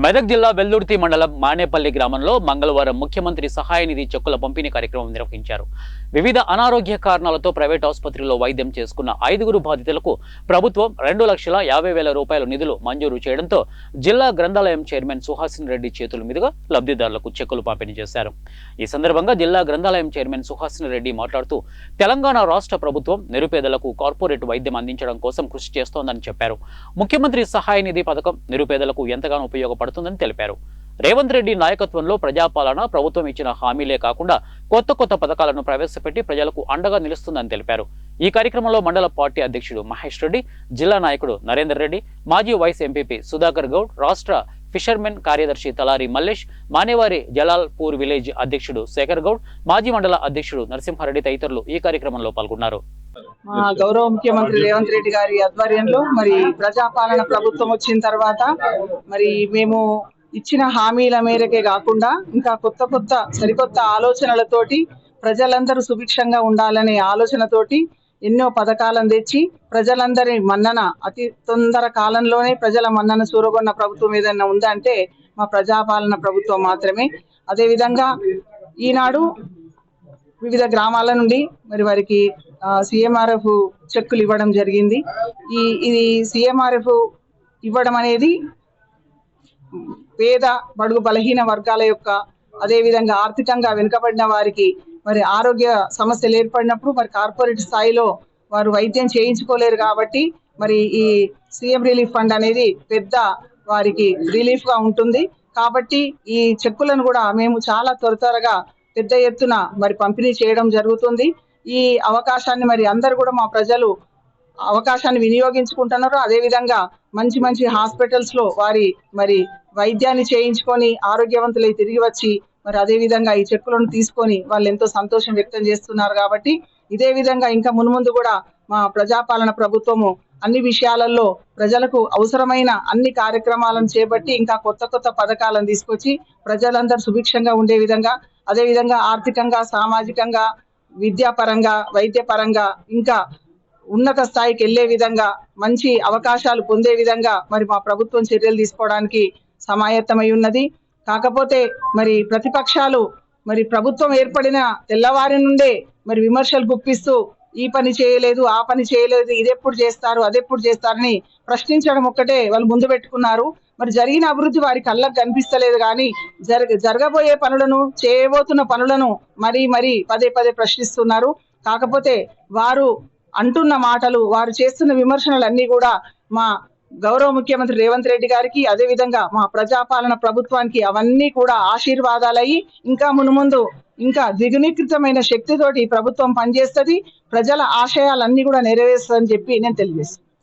మెదక్ జిల్లా వెల్దుర్తి మండలం మానేపల్లి గ్రామంలో మంగళవారం ముఖ్యమంత్రి సహాయ నిధి చెక్కుల పంపిణీ కార్యక్రమం నిర్వహించారు. వివిధ అనారోగ్య కారణాలతో ప్రైవేట్ ఆసుపత్రిలో వైద్యం చేసుకున్న 5గురు బాధితులకు ప్రభుత్వం 2,50,000 రూపాయల నిధులు మంజూరు చేయడంతో జిల్లా గ్రంథాలయం చైర్మన్ సుహాసిని రెడ్డి చేతుల మీదుగా లబ్ధిదారులకు చెక్కులు పంపిణీ చేశారు. ఈ సందర్భంగా జిల్లా గ్రంథాలయం చైర్మన్ సుహాసిని రెడ్డి మాట్లాడుతూ తెలంగాణ రాష్ట్ర ప్రభుత్వం నిరుపేదలకు కార్పొరేట్ వైద్యం అందించడం కోసం కృషి చేస్తోందని చెప్పారు. ముఖ్యమంత్రి సహాయ నిధి పథకం నిరుపేదలకు ఎంతగానో ఉపయోగపడుతుందని తెలిపారు. రేవంత్ రెడ్డి నాయకత్వంలో ప్రజాపాలన ప్రభుత్వం ఇచ్చిన హామీలే కాకుండా కొత్త పథకాలను ప్రవేశపెట్టి ప్రజలకు అండగా నిలుస్తుందని తెలిపారు. ఈ కార్యక్రమంలో మండల పార్టీ అధ్యక్షుడు మహేష్ రెడ్డి, జిల్లా నాయకుడు నరేందర్ రెడ్డి, మాజీ వైస్ ఎంపీపీ సుధాకర్ గౌడ్, రాష్ట్ర ఫిషర్మెన్ కార్యదర్శి తలారి మల్లేష్, మానేవారి జలాల్పూర్ విలేజ్ అధ్యక్షుడు శేఖర్ గౌడ్, మాజీ మండల అధ్యక్షుడు నరసింహారెడ్డి తదితరులు ఈ కార్యక్రమంలో పాల్గొన్నారు. గౌరవ ముఖ్యమంత్రి రేవంత్ రెడ్డి గారి ఆధ్వర్యంలో మరి ప్రజాపాలన ప్రభుత్వం వచ్చిన తర్వాత మరి మేము ఇచ్చిన హామీల మేరకే కాకుండా ఇంకా సరికొత్త ఆలోచనలతోటి ప్రజలందరూ సుభిక్షంగా ఉండాలనే ఆలోచనతోటి ఎన్నో పథకాలను తెచ్చి ప్రజలందరి మన్నన అతి తొందర కాలంలోనే ప్రజల మన్నన చూరగొన్న ప్రభుత్వం ఏదైనా ఉందంటే మా ప్రజాపాలన ప్రభుత్వం మాత్రమే. అదేవిధంగా ఈనాడు వివిధ గ్రామాల నుండి మరి వారికి CMRF చెక్కులు ఇవ్వడం జరిగింది. ఇది CMRF ఇవ్వడం అనేది పేద బడుగు బలహీన వర్గాల యొక్క అదేవిధంగా ఆర్థికంగా వెనుకబడిన వారికి మరి ఆరోగ్య సమస్యలు ఏర్పడినప్పుడు మరి కార్పొరేట్ స్థాయిలో వారు వైద్యం చేయించుకోలేరు కాబట్టి మరి ఈ CM రిలీఫ్ ఫండ్ అనేది పెద్ద వారికి రిలీఫ్ గా ఉంటుంది. కాబట్టి ఈ చెక్కులను కూడా మేము చాలా త్వరగా పెద్ద ఎత్తున మరి పంపిణీ చేయడం జరుగుతుంది. ఈ అవకాశాన్ని మరి అందరు కూడా మా ప్రజలు అవకాశాన్ని వినియోగించుకుంటున్నారు. అదేవిధంగా మంచి హాస్పిటల్స్ లో వారి మరి వైద్యాన్ని చేయించుకొని ఆరోగ్యవంతులై తిరిగి వచ్చి మరి అదేవిధంగా ఈ చెక్కులను తీసుకొని వాళ్ళు ఎంతో సంతోషం వ్యక్తం చేస్తున్నారు. కాబట్టి ఇదే విధంగా ఇంకా మున్ముందు కూడా మా ప్రజాపాలన ప్రభుత్వము అన్ని విషయాలలో ప్రజలకు అవసరమైన అన్ని కార్యక్రమాలను చేపట్టి ఇంకా కొత్త పథకాలను తీసుకొచ్చి ప్రజలందరూ సుభిక్షంగా ఉండే విధంగా అదేవిధంగా ఆర్థికంగా సామాజికంగా విద్యాపరంగా వైద్యపరంగా ఇంకా ఉన్నత స్థాయికి వెళ్లే విధంగా మంచి అవకాశాలు పొందే విధంగా మరి మా ప్రభుత్వం చర్యలు తీసుకోవడానికి సమాయత్తమై ఉన్నది. కాకపోతే మరి ప్రతిపక్షాలు మరి ప్రభుత్వం ఏర్పడిన తెల్లవారి నుండే మరి విమర్శలు గుప్పిస్తూ ఈ పని చేయలేదు ఆ పని చేయలేదు ఇదెప్పుడు చేస్తారు అదెప్పుడు చేస్తారని ప్రశ్నించడం ఒక్కటే వాళ్ళు ముందు పెట్టుకున్నారు. మరి జరిగిన అభివృద్ధి వారి కళ్ళకు కనిపిస్తలేదు కానీ జరగబోయే పనులను చేయబోతున్న పనులను మరీ పదే ప్రశ్నిస్తున్నారు. కాకపోతే వారు అంటున్న మాటలు వారు చేస్తున్న విమర్శనలు అన్ని కూడా మా గౌరవ ముఖ్యమంత్రి రేవంత్ రెడ్డి గారికి అదేవిధంగా మా ప్రజాపాలన ప్రభుత్వానికి అవన్నీ కూడా ఆశీర్వాదాలయ్యి ఇంకా మున్ముందు ఇంకా ద్విగుణీకృతమైన శక్తితోటి ప్రభుత్వం పనిచేస్తుంది. ప్రజల ఆశయాలన్నీ కూడా నెరవేరుస్తుందని చెప్పి నేను తెలియజేస్తాను.